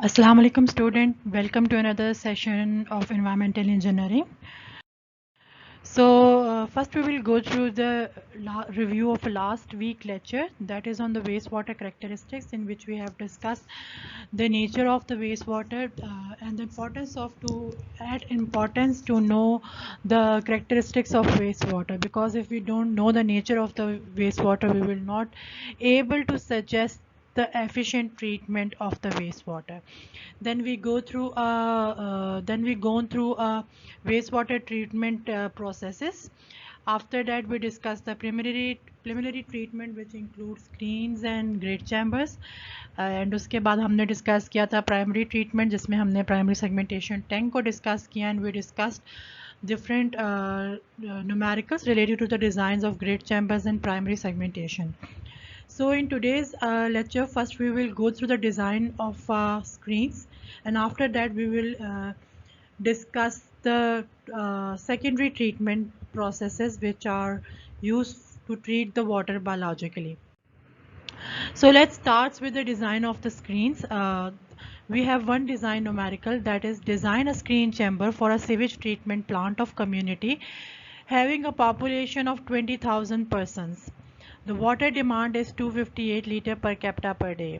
Assalamu alaikum student, welcome to another session of environmental engineering. First we will go through the review of last week lecture, that is on the wastewater characteristics, in which we have discussed the nature of the wastewater and the importance to know the characteristics of wastewater, because if we don't know the nature of the wastewater we will not able to suggest the efficient treatment of the wastewater. Then we go through wastewater treatment processes. After that we discuss the preliminary treatment, which includes screens and grate chambers. And उसके बाद हमने discuss किया था primary treatment, जिसमें हमने primary segmentation tank को discuss किया and we discussed different numericals related to the designs of grate chambers and primary segmentation. So in today's lecture, first we will go through the design of screens, and after that we will discuss the secondary treatment processes which are used to treat the water biologically. So let's start with the design of the screens. We have one design numerical, that is design a screen chamber for a sewage treatment plant of community having a population of 20,000 persons. The water demand is 258 liter per capita per day.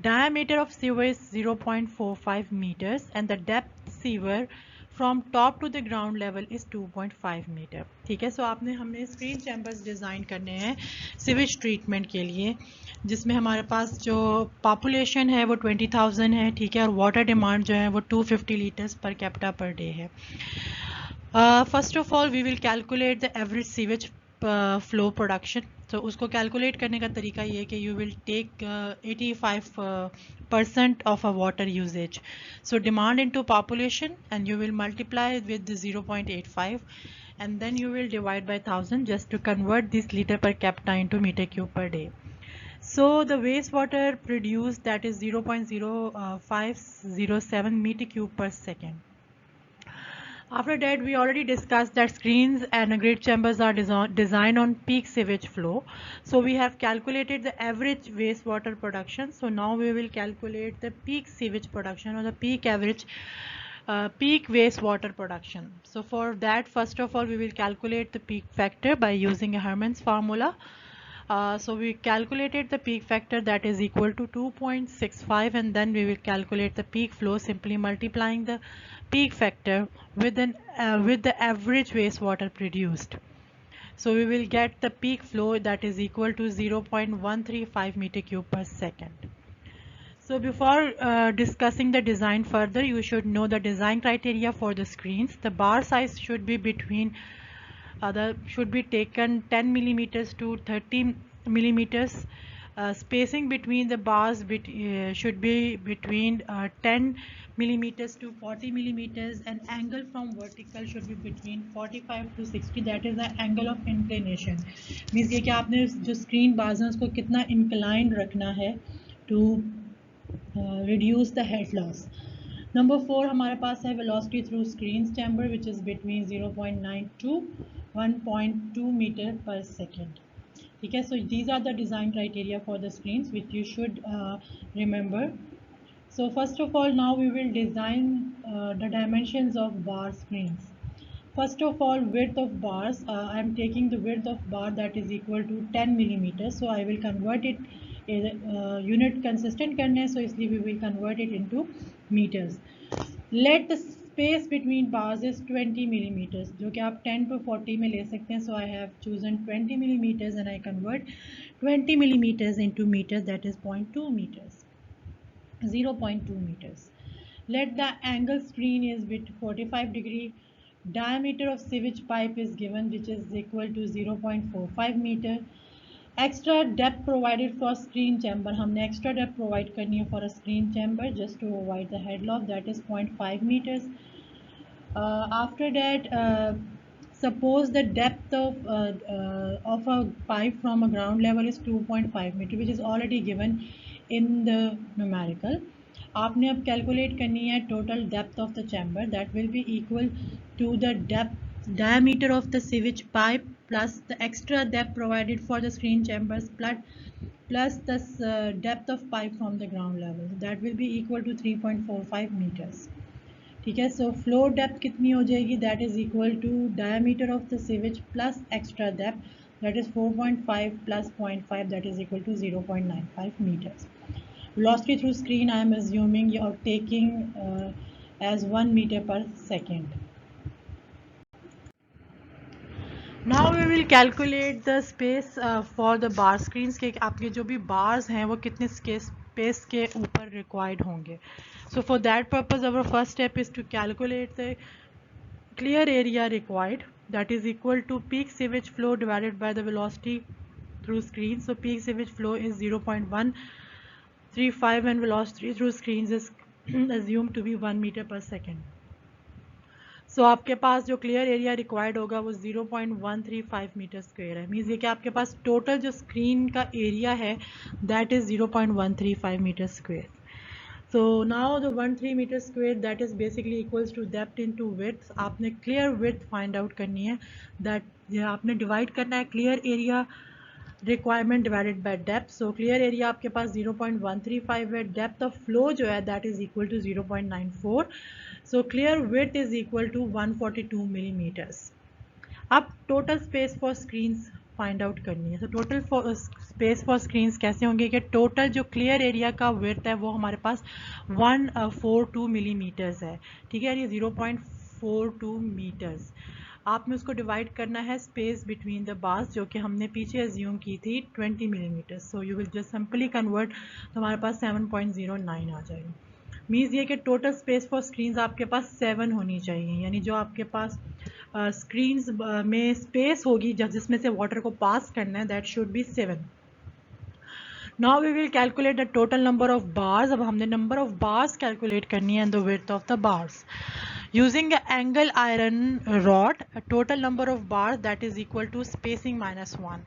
Diameter of sewer is 0.45 meters and the depth sewer from top to the ground level is 2.5 metre. ठीक है, सो हमने screen chambers design करने हैं sewage treatment के लिए, जिसमें हमारे पास जो पॉपुलेशन है वो 20,000 है, ठीक है, और वाटर डिमांड जो है वो 250 litres per capita per day है. First of all we will calculate the average sewage flow production. तो उसको कैलकुलेट करने का तरीका ये है कि you will take 85% of a water usage. So demand into population and you will multiply with the 0.85 and then you will divide by 1000 just to convert this liter per capita into meter cube per day. So the wastewater produced, that is 0.0507 meter cube per second. After that, we already discussed that screens and grate chambers are designed on peak sewage flow. So we have calculated the average wastewater production. So now we will calculate the peak sewage production or the peak average peak wastewater production. So for that, first of all, we will calculate the peak factor by using a Herman's formula. So we calculated the peak factor, that is equal to 2.65, and then we will calculate the peak flow simply multiplying the peak factor with the average wastewater produced. So we will get the peak flow, that is equal to 0.135 meter cube per second. So before discussing the design further, you should know the design criteria for the screens. The bar size should be should be taken 10 millimeters to 30 millimeters. Spacing between the bars should be between 10 millimeters to 40 millimeters, and angle from vertical should be between 45 to 60, that is the angle of inclination. Means ये कि आपने जो screen bars हैं उसको कितना inclined रखना है to reduce the head loss. Number 4 हमारे पास है velocity through screens chamber, which is between 0.9 to 1.2 meter per second. ठीक है, so these are the design criteria for the screens which you should remember. So first of all, now we will design the dimensions of bar screens. First of all, width of bars, I am taking the width of bar that is equal to 10 millimeters. So I will convert it unit consistent करने, so इसलिए we will convert it into meters. Let the space between bars is 20 millimeters, जो कि आप 10 to 40 में ले सकते हैं. So I have chosen 20 millimeters and I convert 20 millimeters into meters, that is 0.2 meters, 0.2 meters. Let the angle screen is with 45 degree. Diameter of sewage pipe is given, which is equal to 0.45 meter. Extra depth provided for screen chamber, हमने extra depth provide करनी है for a screen chamber just to avoid the head loss, that is 0.5 meters. After that, suppose the depth of a pipe from a ground level is 2.5 meter, which is already given in the numerical. आपने अब calculate करनी है total depth of the chamber, that will be equal to the diameter of the sewage pipe plus the extra depth provided for the screen chambers plus the depth of pipe from the ground level, that will be equal to 3.45 meters. ठीक है, so flow depth कितनी हो जाएगी, that is equal to diameter of the sewage plus extra depth, that is 4.5 plus 0.5, that is equal to 0.95 meters. Velocity through screen, I am assuming you are taking as 1 meter per second. Now we will calculate the space for the bar screens के आपके जो भी bars हैं वो कितने space के ऊपर required होंगे. So for that purpose our first step is to calculate the clear area required, that is equal to peak sewage flow divided by the velocity through screen. So peak sewage flow is 0.135 and velocity through screens is assumed to be 1 meter per second. सो आपके पास जो clear area required होगा वो 0.135 metre square है. Means ये कि आपके पास total जो स्क्रीन का एरिया है that is 0.135 metre square. So now the 13 metre square that is basically equals to depth into width. आपने क्लियर विड्थ फाइंड आउट करनी है, दैट आपने डिवाइड करना है clear area requirement divided by depth. So clear area आपके पास 0.135 है, depth of flow जो है that is equal to 0.94. So clear width is equal to 142 मिलीमीटर्स. अब total space for screens find out करनी है. तो टोटल स्पेस फॉर स्क्रीन्स कैसे होंगे कि टोटल जो क्लियर एरिया का विड्थ है वो हमारे पास 142 मिलीमीटर्स है. ठीक है, यानी 0.42 मीटर्स. आपने उसको डिवाइड करना है स्पेस बिटवीन द बार्स जो कि हमने पीछे एज्यूम की थी 20 millimetre. So you will just simply convert, तो हमारे पास 7.09 आ जाएगी. मीन्स ये कि टोटल स्पेस फॉर स्क्रीन्स आपके पास 7 होनी चाहिए, यानी जो आपके पास स्क्रीन्स में स्पेस होगी जिसमें से वाटर को पास करना है that should be 7. Now we will calculate the total number of bars. अब हमने नंबर ऑफ बार्स कैलकुलेट करनी है and the width of the bars using an angle iron rod. Total number of bars that is equal to spacing minus 1.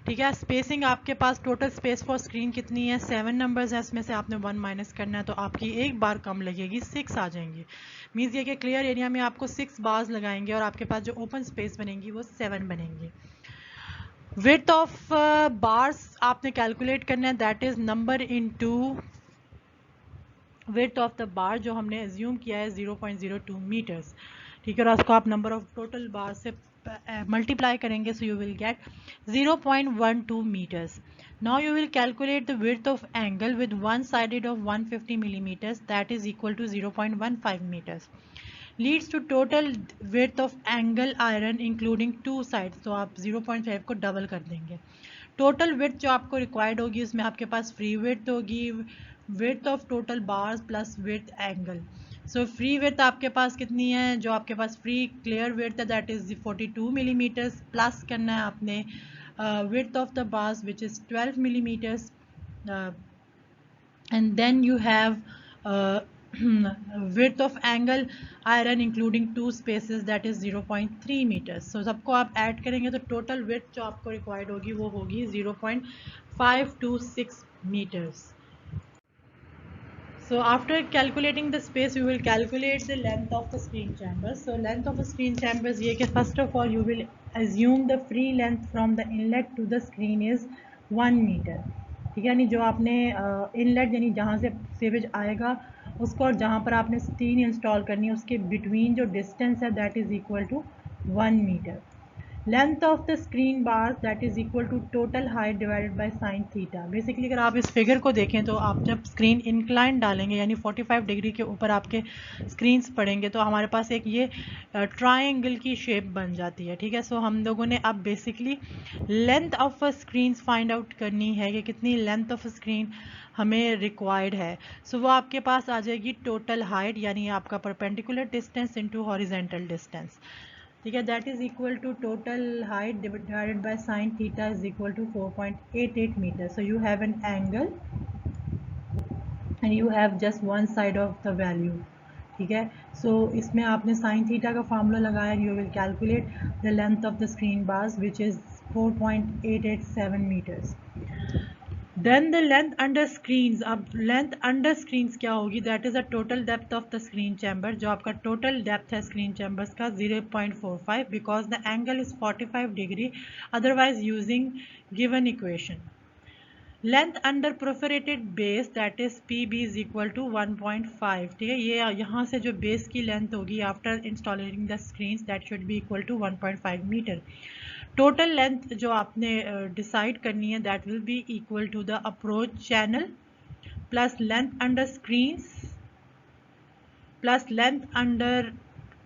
ठीक है, spacing आपके पास total space for screen कितनी है, 7 नंबर्स है, इसमें से आपने 1 माइनस करना है तो आपकी एक बार कम लगेगी, 6 आ जाएंगी. मीन्स ये कि क्लियर एरिया में आपको 6 बार्स लगाएंगे और आपके पास जो ओपन स्पेस बनेंगी वो 7 बनेंगी. विड्थ ऑफ बार्स आपने कैलकुलेट करना है, that is number into width of the bar जो हमने एज्यूम किया है 0.02 मीटर्स. ठीक है, और उसको आप नंबर ऑफ टोटल बार से मल्टीप्लाई करेंगे so you will get 0.12 meters. Now you will calculate the width of angle with one sided of 150 millimeters, that is equal to 0.15 meters. Leads to total width of angle iron including two sides. तो आप 0.5 को double कर देंगे. Total width जो आपको required होगी उसमें आपके पास फ्री विड्थ होगी, width of total bars plus width angle. So free width आपके पास कितनी है, जो आपके पास फ्री क्लियर विड्थ है दैट इज 42 मिलीमीटर्स, प्लस करना है आपने width of the bars which is 12 millimetres, and then you have width of angle iron including two spaces that is 0.3 meters. so सबको आप ऐड करेंगे तो टोटल width जो आपको रिक्वायर्ड होगी वो होगी 0.526 meters. So after calculating the space we will calculate the length of the screen chambers. So length of a screen chambers ये कि first of all you will assume the free length from the inlet to the screen is 1 meter. ठीक है, यानी जो आपने inlet यानी जहाँ से सेवेज आएगा उसको और जहाँ पर आपने स्क्रीन इंस्टॉल करनी है उसके बिटवीन जो डिस्टेंस है that is equal to 1 metre. Length of the screen bars that is equal to total height divided by sine theta. Basically अगर आप इस फिगर को देखें तो आप जब स्क्रीन इंक्लाइन डालेंगे यानी 45 डिग्री के ऊपर आपके स्क्रीन्स पड़ेंगे तो हमारे पास एक ये ट्रायंगल की शेप बन जाती है. ठीक है, सो हम लोगों ने अब basically length of a screen find out करनी है कि कितनी लेंथ ऑफ स्क्रीन हमें रिक्वायर्ड है. सो वो आपके पास आ जाएगी टोटल हाइट यानी आपका perpendicular distance into horizontal distance. ठीक है, that is equal to total height divided by sine theta is equal to 4.88 metre. So you have an angle and you have just one side of the value. ठीक है, so इसमें आपने sine theta का formula लगाया, you will calculate the length of the screen bars which is 4.887 metres. Then the length under screens. अब length under screens क्या होगी, that is the total depth of the screen chamber. जो आपका total depth है screen chambers का 0.45 because the angle is 45 degree, otherwise using given equation. Length under perforated base that is P B is equal to 1.5, ठीक है। ये यहाँ से जो बेस की लेंथ होगी after installing the screens that should be equal to 1.5 metre. Total length जो आपने डिसाइड करनी है that will be equal to the approach channel plus length under screens plus length under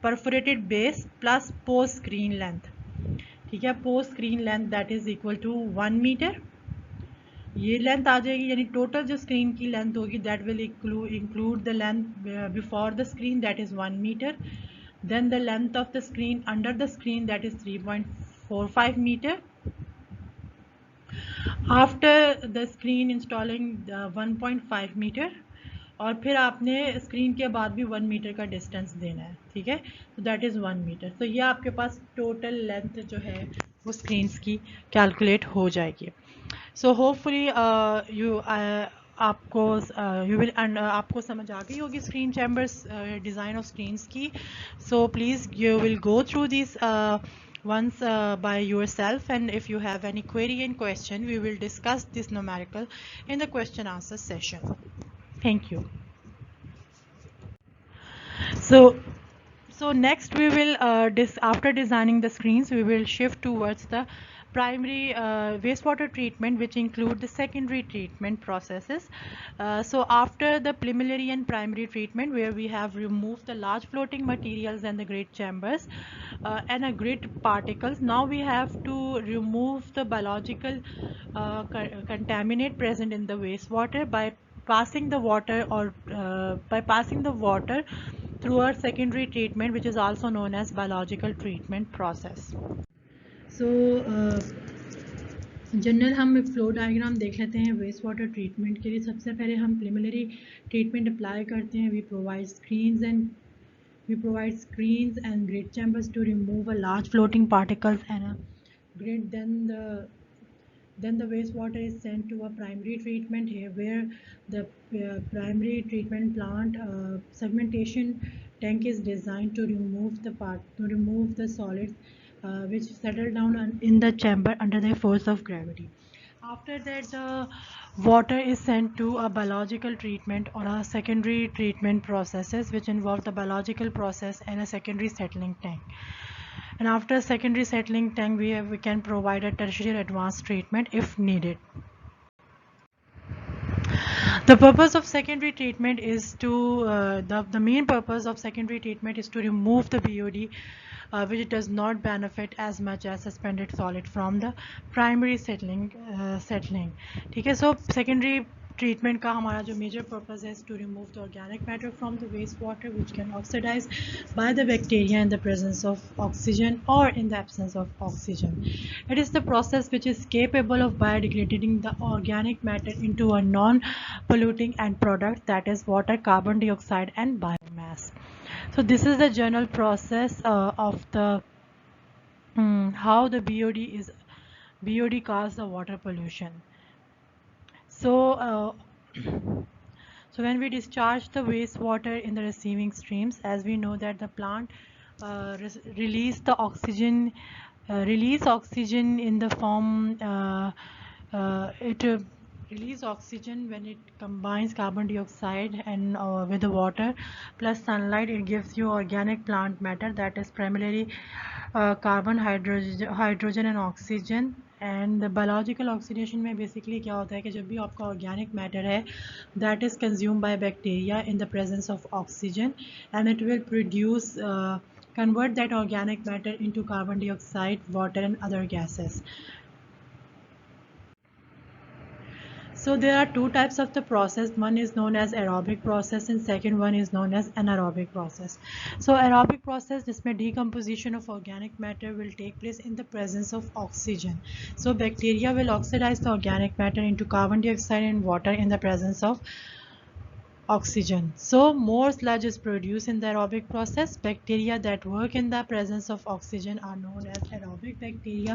perforated base plus post screen length, ठीक है। Post screen length that is equal to 1 metre, ये length आ जाएगी। यानी total जो screen की length होगी that will include the length before the screen that is 1 metre, then the length of the screen under the screen that is 3.45 meter, after the screen installing the 1.5 meter, और फिर आपने screen के बाद भी 1 metre का distance देना है, ठीक है। तो दैट इज़ 1 मीटर। तो ये आपके पास टोटल लेंथ जो है वो स्क्रीन्स की कैलकुलेट हो जाएगी। सो होपफुली यू आपको आपको समझ आ गई होगी screen chambers design of screens की। So please you will go through this once by yourself, and if you have any query and question we will discuss this numerical in the question answer session. Thank you. So next we will after designing the screens we will shift towards the primary wastewater treatment, which include the secondary treatment processes. So after the preliminary and primary treatment, where we have removed the large floating materials and the grit chambers and a grit particles, now we have to remove the biological contaminant present in the wastewater by passing the water through a secondary treatment, which is also known as biological treatment process. So general हम flow diagram देख लेते हैं waste water treatment के लिए। सबसे पहले हम preliminary treatment apply करते हैं। We provide screens and grit chambers to remove a large floating particles and a grit. Then the wastewater is sent to a primary treatment here, where the primary treatment plant segmentation tank is designed to remove the solids which settle down in the chamber under the force of gravity. After that, the water is sent to a biological treatment or a secondary treatment processes, which involve the biological process and a secondary settling tank. And after secondary settling tank, we can provide a tertiary advanced treatment if needed. The purpose of secondary treatment is to the main purpose of secondary treatment is to remove the BOD which does not benefit as much as suspended solid from the primary settling. ठीक है। So secondary treatment का हमारा जो major purpose is to remove the organic matter from the wastewater which can oxidize by the bacteria in the presence of oxygen or in the absence of oxygen. It is the process which is capable of biodegrading the organic matter into a non-polluting end product, that is water, carbon dioxide and biomass. So this is the general process of the how the BOD causes the water pollution. So so when we discharge the wastewater in the receiving streams, as we know that the plant release oxygen in the form release oxygen when it combines carbon dioxide and with the water plus sunlight. It gives you organic plant matter, that is primarily carbon, hydrogen and oxygen. And biological oxidation में basically क्या होता है कि जब भी आपका organic matter है that is consume by bacteria in the presence of oxygen and it will produce convert that organic matter into carbon dioxide, water and other gases. So there are two types of the process. One is known as aerobic process and second one is known as anaerobic process. So aerobic process, जिसमें decomposition of organic matter will take place in the presence of oxygen. So bacteria will oxidize the organic matter into carbon dioxide and water in the presence of oxygen. So more sludge is produced in the aerobic process. Bacteria that work in the presence of oxygen are known as aerobic bacteria.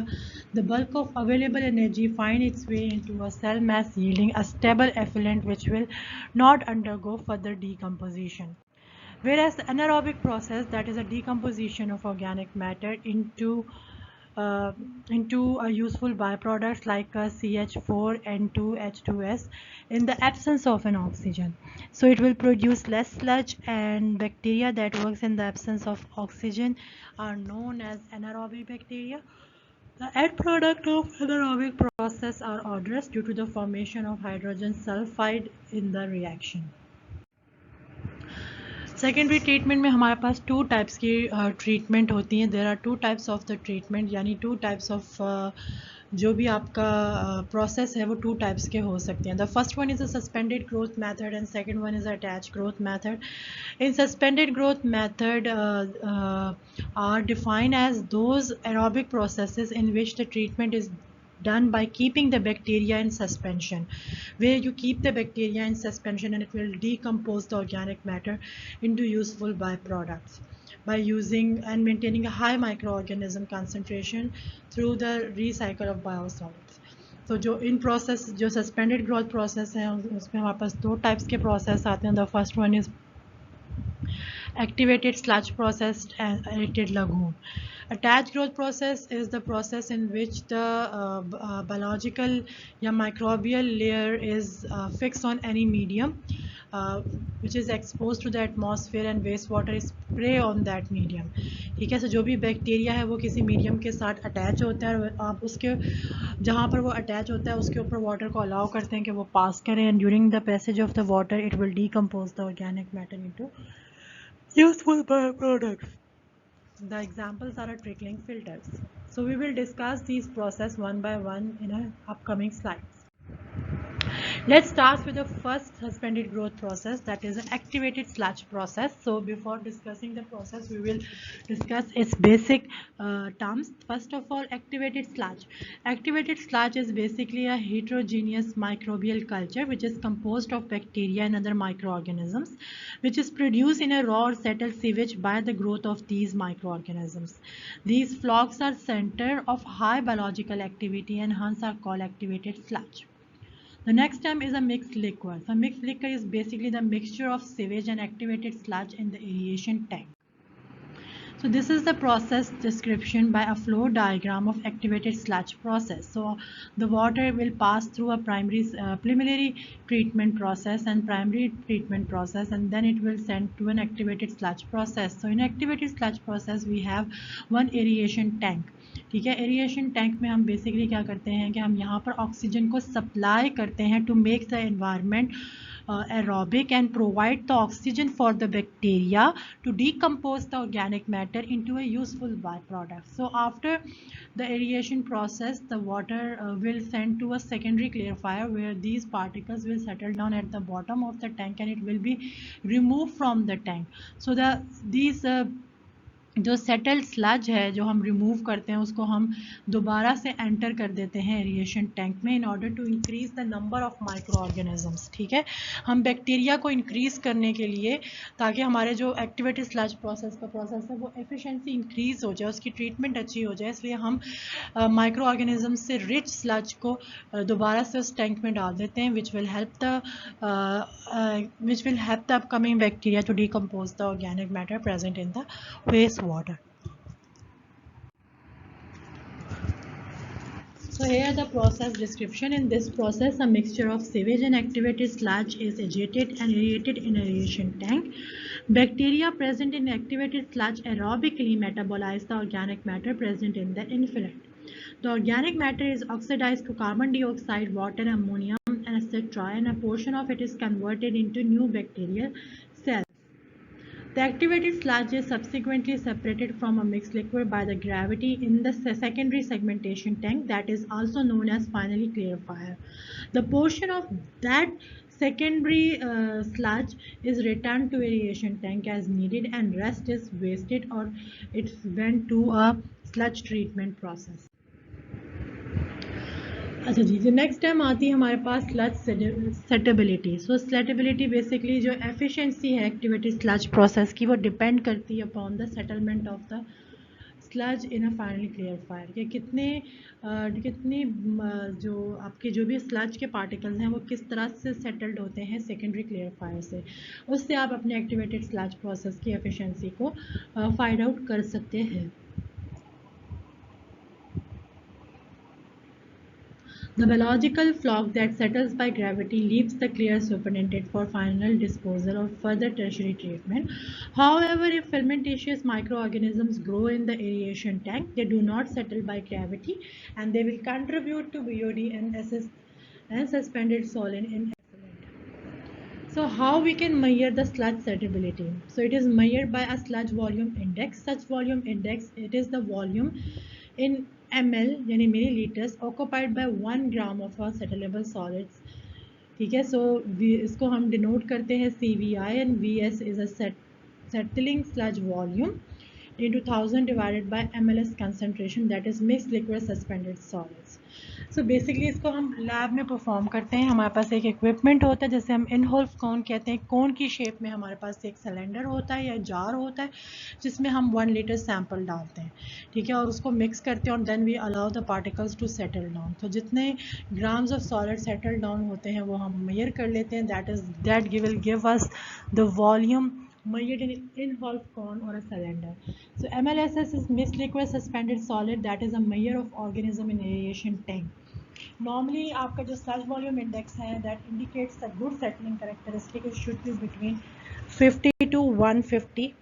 The bulk of available energy finds its way into a cell mass, yielding a stable effluent which will not undergo further decomposition. Whereas the anaerobic process, that is a decomposition of organic matter into uh, into a useful byproducts like CH4 and 2H2S in the absence of an oxygen. So it will produce less sludge, and bacteria that works in the absence of oxygen are known as anaerobic bacteria. The end product of anaerobic process are odorous due to the formation of hydrogen sulfide in the reaction. Secondary treatment में हमारे पास two types की treatment होती हैं. There are two types of the treatment, यानी two types of जो भी आपका प्रोसेस है वो टू टाइप्स के हो सकते हैं. The first one is a suspended growth method and second one is attach growth method. In suspended growth method are defined as those aerobic processes in which the treatment is done by keeping the bacteria in suspension, where you keep the bacteria in suspension and it will decompose the organic matter into useful byproducts by using and maintaining a high microorganism concentration through the recycle of biosolids. तो जो in process जो suspended growth process है उसमें हमारे पास दो types के process आते हैं. The first one is activated sludge process and aerated lagoon. Attached growth process is the process in which the biological या microbial layer is fixed on any medium which is exposed to the atmosphere and wastewater is spray on that medium. ठीक है. So जो भी bacteria है वो किसी medium के साथ अटैच होता है और आप उसके जहाँ पर वो अटैच होता है उसके ऊपर वाटर को अलाउ करते हैं कि वो पास करें, and during the passage of the water it will decompose the organic matter into useful byproducts. The examples are trickling filters. So we will discuss these process one by one in our upcoming slides. Let's start with the first suspended growth process, that is an activated sludge process. So before discussing the process, we will discuss its basic terms. First of all, activated sludge. Activated sludge is basically a heterogeneous microbial culture which is composed of bacteria and other microorganisms, which is produced in a raw or settled sewage by the growth of these microorganisms. These flocks are center of high biological activity and hence are called activated sludge. The next term is a mixed liquor. So mixed liquor is basically the mixture of sewage and activated sludge in the aeration tank. So this is the process description by a flow diagram of activated sludge process. So the water will pass through a preliminary treatment process and primary treatment process, and then it will send to an activated sludge process. So in activated sludge process we have one aeration tank. ठीक है. Aeration tank में हम basically क्या करते हैं कि हम यहाँ पर ऑक्सीजन को सप्लाई करते हैं to make the environment aerobic and provide the oxygen for the bacteria to decompose the organic matter into a useful byproduct. So after the aeration process, the water will send to a secondary clarifier where these particles will settle down at the bottom of the tank and it will be removed from the tank. So these जो settled sludge है जो हम remove करते हैं उसको हम दोबारा से एंटर कर देते हैं एरिएशन टैंक में in order to increase the number of microorganisms. ठीक है. हम बैक्टीरिया को इंक्रीज करने के लिए ताकि हमारे जो एक्टिवेटेड स्लज प्रोसेस का प्रोसेस है वो एफिशिएंसी इंक्रीज हो जाए, उसकी ट्रीटमेंट अच्छी हो जाए, इसलिए हम माइक्रो ऑर्गेनिजम्स से रिच स्लज को दोबारा से उस टैंक में डाल देते हैं which will help the upcoming bacteria to decompose the organic matter present in the wastewater. So here the process description. In this process, a mixture of sewage and activated sludge is aerated and aerated in aeration tank. Bacteria present in activated sludge aerobically metabolize the organic matter present in the influent. The organic matter is oxidized to carbon dioxide, water, ammonium, etc., and a portion of it is converted into new bacterial cells. The activated sludge is subsequently separated from a mixed liquid by the gravity in the secondary segmentation tank that is also known as finally clarifier. The portion of that secondary sludge is returned to aeration tank as needed and rest is wasted or it's went to a sludge treatment process. अच्छा जी. जो next time आती है हमारे पास sludge settleability. So settleability basically जो efficiency है activated sludge process की वो डिपेंड करती है upon the settlement of the sludge in a finally clarifier कि कितनी जो आपके जो भी स्लज के पार्टिकल्स हैं वो किस तरह से सेटल्ड होते हैं सेकेंडरी क्लियरफायर से. उससे आप अपने एक्टिवेटेड स्लज प्रोसेस की एफिशिएंसी को फाइंड आउट कर सकते हैं. The biological floc that settles by gravity leaves the clear supernatant for final disposal or further tertiary treatment. However, if fermentaceous microorganisms grow in the aeration tank, they do not settle by gravity and they will contribute to BOD and suspended solid in effluent. So how we can measure the sludge settability? So it is measured by a sludge volume index. Such volume index, it is the volume in ml यानी milliliters occupied by 1 gram of a settleable solids. ठीक है, so इसको हम denote करते हैं CVI and VS is a settling sludge volume into 1000 divided by MLS concentration, that is mixed liquid suspended solids. So basically इसको हम lab में perform करते हैं. हमारे पास एक इक्विपमेंट होता है जैसे हम इनहोल्फ कोन कहते हैं. कोन की शेप में हमारे पास एक सिलेंडर होता है या जार होता है जिसमें हम 1 लीटर सैंपल डालते हैं, ठीक है, और उसको मिक्स करते हैं और then we allow the particles to settle down. तो जितने grams of solid settle down होते हैं वो हम मेजर कर लेते हैं. That will give us the volume measured in involved cone or a cylinder. So MLSS is mixed liquid suspended solid, that is a measure of organism in aeration tank. Normally आपका जो sludge volume index है that indicates the good settling characteristic, it should be between 50 to 150.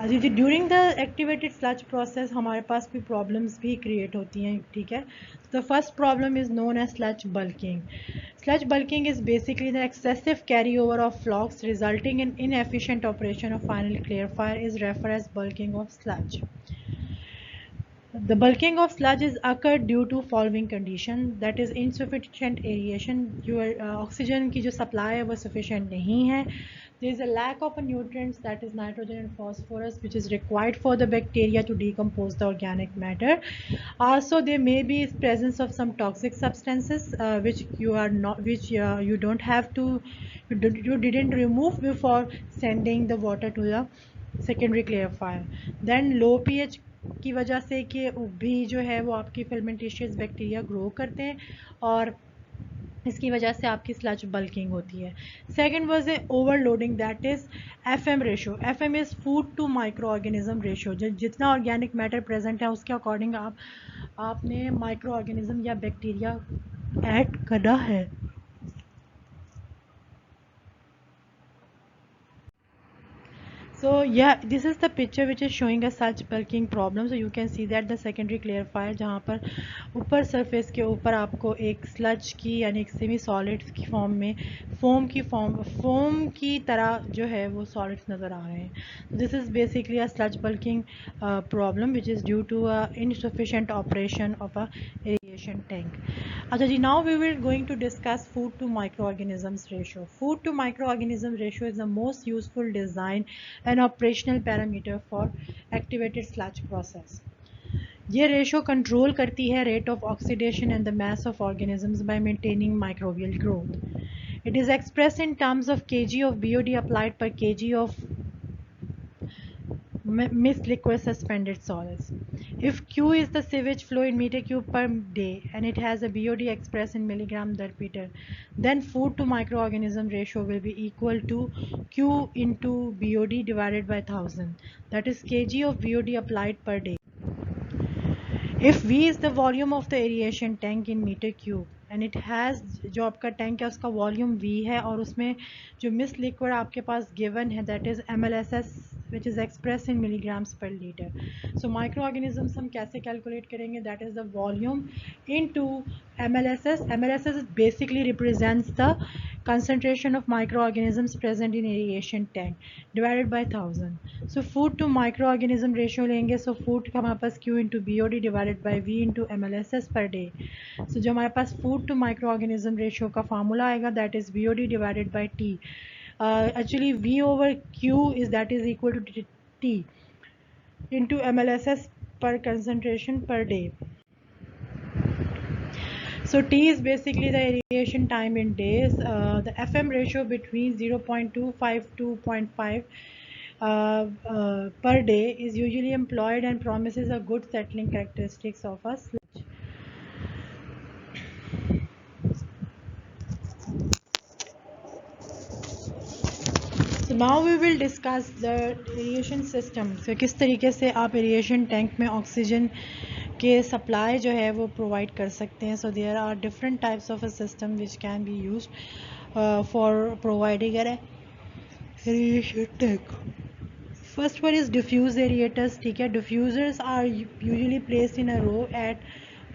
During the activated sludge process हमारे पास भी problems भी create होती हैं, ठीक है. The first problem is known as sludge bulking. Sludge bulking is basically the excessive carryover of flocks resulting in inefficient operation of final clarifier is referred as bulking of sludge. The bulking of sludge is occurred due to following condition, that is insufficient aeration. Your oxygen की जो supply है वो sufficient नहीं है. There is a lack of nutrients, that is nitrogen and phosphorus, which is required for the bacteria to decompose the organic matter. Also, there may be presence of some toxic substances which you don't have to, you didn't remove before sending the water to the secondary clarifier. Then low pH की वजह से कि भी जो है वो आपकी fermentaceous bacteria grow करते हैं और इसकी वजह से आपकी स्लज बल्किंग होती है. Second was a overloading, that is FM ratio. FM is food to microorganism ratio. जितना ऑर्गेनिक मैटर प्रेजेंट है उसके अकॉर्डिंग आपने माइक्रो ऑर्गेनिज्म या बैक्टीरिया ऐड करना है. So yeah, this is the picture which is showing a such bulking problem. So you can see that the secondary clarifier जहाँ पर ऊपर surface के ऊपर आपको एक sludge की यानी एक semi solid की form में foam की तरह जो है वो solids नज़र आ रहे हैं. This is basically a sludge bulking problem which is due to insufficient operation of a aeration tank. अच्छा जी, now we will going to discuss food to microorganisms ratio. Food to microorganism ratio is the most useful design and operational parameter for activated sludge process. ये ratio control करती है rate of oxidation and the mass of organisms bye maintaining microbial growth. It is express in terms of kg of BOD applied per kg of mixed liquid suspended solids. If Q is the sewage flow in meter cube per day and it has a BOD expressed in milligram per meter, then food to microorganism ratio will be equal to Q into BOD divided by 1000, that is kg of BOD applied per day. If V is the volume of the aeration tank in meter cube and it has, जो आपका tank है उसका volume V है और उसमें जो mixed liquid आपके पास given है that is MLSS which is expressed in milligrams per liter. So microorganisms हम कैसे कैलकुलेट करेंगे, that is the volume into MLSS. MLSS basically represents the concentration of microorganisms present in aeration tank divided by 1000. So food to microorganism ratio लेंगे, so food का हमारे पास Q into BOD divided by V into MLSS per day. So जो हमारे पास food to microorganism ratio का formula आएगा that is BOD divided by T. Actually V over Q is equal to T into MLSS per concentration per day. So T is basically the aeration time in days. The FM ratio between 0.25 to 0.5 per day is usually employed and promises a good settling characteristics of a sludge. So now we will discuss the aeration system. So किस तरीके से आप aeration tank में oxygen के supply जो है वो provide कर सकते हैं. So there are different types of a system which can be used for providing an aeration tank. First one is diffuse aerators. ठीक है, diffusers are usually placed in a row at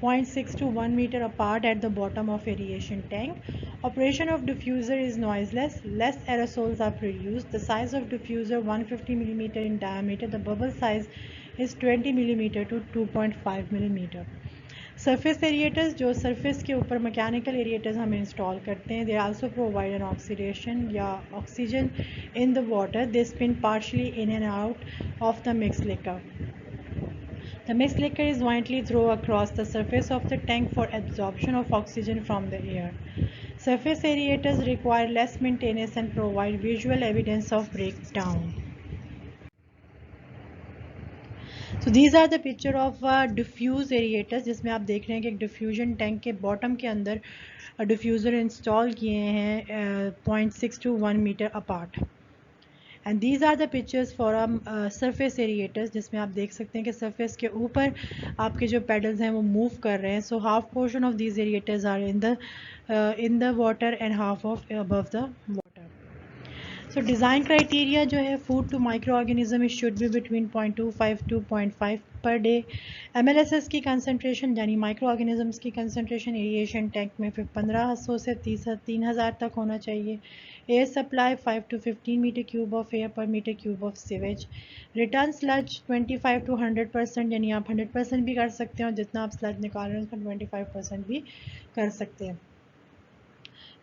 0.6 to 1 meter apart at the bottom of aeration tank. Operation of diffuser is noiseless. Less aerosols are produced. The size of diffuser 150 millimeter in diameter. The bubble size is 20 millimeter to 2.5 millimeter. Surface एरिएटर्स जो surface के ऊपर mechanical एरिएटर्स हम install करते हैं, they also provide an oxidation या oxygen in the water. They spin partially in and out of the mix liquor. The mixed liquor is violently thrown across the surface of the tank for absorption of oxygen from the air. Surface aerators require less maintenance and provide visual evidence of breakdown. So these are the picture of diffuse aerators, जिसमें आप देख रहे हैं कि एक diffusion tank के bottom के अंदर डिफ्यूज़र इंस्टॉल किए हैं 0.6 to 1 metre apart. And these are the pictures for surface aerators, जिसमें आप देख सकते हैं कि सरफेस के ऊपर आपके जो पेडल्स हैं वो मूव कर रहे हैं. So half portion of these aerators are in the water and half of above the water. So design criteria जो है, food to microorganism it should be between 0.25 to 0.5 per day. MLSS की concentration यानी microorganisms की concentration aeration tank में 1500 से 3000 तक होना चाहिए. Air supply 5 to 15 meter cube of air per meter cube of sewage. Return sludge 25 to 100%, यानी आप 100% भी कर सकते हैं और जितना आप sludge निकाल रहे हैं उसका 25% भी कर सकते हैं.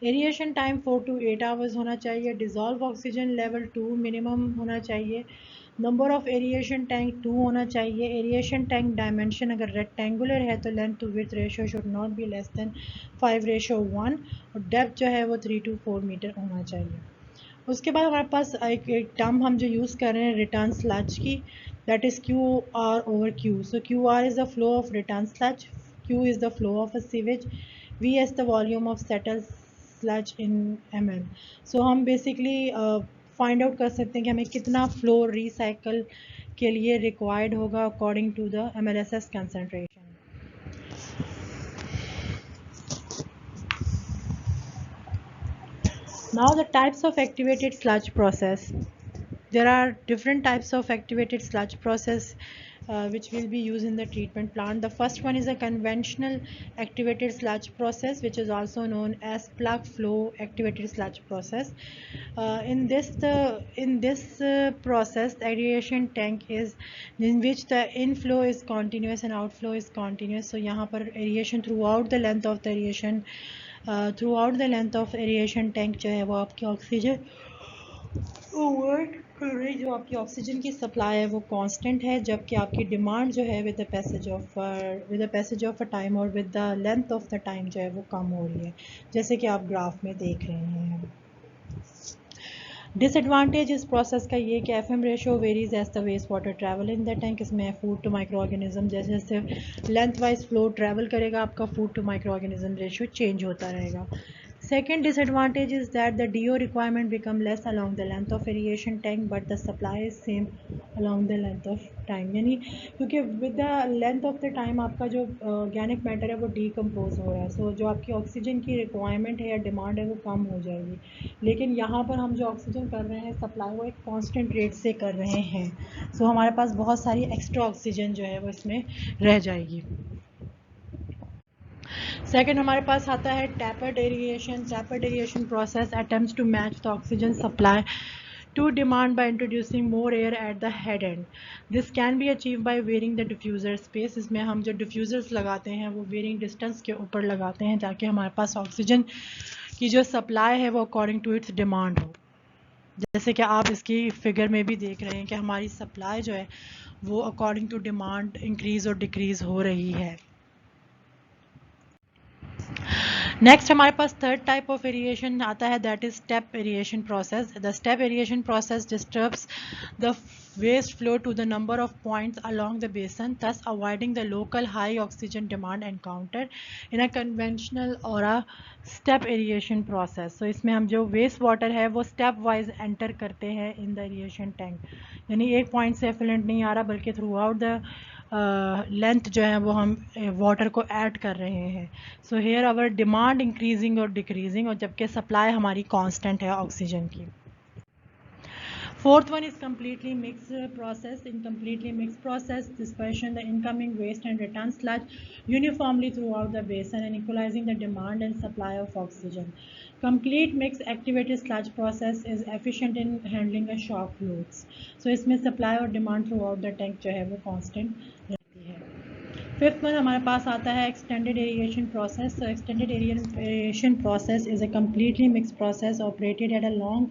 एरिएशन टाइम 4 to 8 आवर्स होना चाहिए. डिज़ोल्व ऑक्सीजन लेवल 2 मिनिमम होना चाहिए. नंबर ऑफ एरिएशन टैंक 2 होना चाहिए. एरिएशन टैंक डायमेंशन अगर रेक्टेंगुलर है तो length to width ratio should not be less than 5:1 और डेप्थ जो है वो 3 to 4 मीटर होना चाहिए. उसके बाद हमारे पास एक टर्म हम जो यूज़ कर रहे हैं रिटर्न स्लज की, that is QR/Q. So QR is the flow of return sludge, Q is the flow of a sewage, VS the volume of settle sludge in ml. सो हम बेसिकली फाइंड आउट कर सकते हैं कि हमें कितना flow recycle के लिए required होगा according to the MLSS concentration. Now the types of activated sludge process. There are different types of activated sludge process which will be used in the treatment plant. The first one is a conventional activated sludge process, which is also known as plug flow activated sludge process. In this process, the aeration tank is in which the inflow is continuous and outflow is continuous. So यहाँ पर aeration throughout the length of the aeration tank जो है वो आपकी oxygen जो आपकी oxygen की supply है वो कांस्टेंट है, जबकि आपकी डिमांड जो है with the passage of a time और with the length of the time जो है वो कम हो रही है, जैसे कि आप ग्राफ में देख रहे हैं. डिसएडवांटेज इस प्रोसेस का ये कि FM ratio varies as the waste water travel in the tank. इसमें फूड टू माइक्रो ऑर्गेनिज्म जैसे जैसे लेंथ वाइज फ्लो ट्रैवल करेगा आपका food to microorganism ratio change होता रहेगा. Second disadvantage is that the DO requirement become less along the length of aeration tank, but the supply is same along the length of time. यानी क्योंकि with the length of the time आपका जो organic matter है वो decompose हो रहा है, so जो आपकी ऑक्सीजन की requirement है या डिमांड है वो कम हो जाएगी. लेकिन यहाँ पर हम जो ऑक्सीजन कर रहे हैं सप्लाई वो एक कांस्टेंट रेट से कर रहे हैं, so हमारे पास बहुत सारी एक्स्ट्रा ऑक्सीजन जो है वो इसमें रह जाएगी. सेकेंड हमारे पास आता है tapered aeration. Tapered aeration process attempts to match the oxygen supply to demand by introducing more air at the head end. This can be achieve by varying the diffuser space. इसमें हम जो diffusers लगाते हैं वो wearing distance के ऊपर लगाते हैं ताकि हमारे पास ऑक्सीजन की जो सप्लाई है वो अकॉर्डिंग टू इट्स डिमांड हो. जैसे कि आप इसकी फिगर में भी देख रहे हैं कि हमारी सप्लाई जो है वो अकॉर्डिंग टू डिमांड इंक्रीज़ और डिक्रीज़ हो रही है. नेक्स्ट हमारे पास थर्ड टाइप ऑफ एरिएशन आता है, that is step aeration process. The step aeration process disturbs the waste flow to the number of points along the basin, thus avoiding the local high oxygen demand encountered in a conventional or a step aeration process. So इसमें हम जो waste water है वो step wise enter करते हैं in the aeration tank, यानी एक point से एफिलेंट नहीं आ रहा बल्कि थ्रू आउट द लेंथ जो है वो हम वाटर को ऐड कर रहे हैं. So here our demand increasing और डिक्रीजिंग, और जबकि सप्लाई हमारी कांस्टेंट है ऑक्सीजन की. Fourth one is completely mixed process. In completely mixed process, dispersion the incoming waste and return sludge uniformly throughout the basin and equalizing the demand and supply of oxygen. Complete mixed activated sludge process is efficient in handling the shock flows. So इसमें supply और demand throughout the tank जो है वो constant रहती है. Fifth one हमारे पास आता है extended aeration process. So extended aeration process is a completely mixed process operated at a long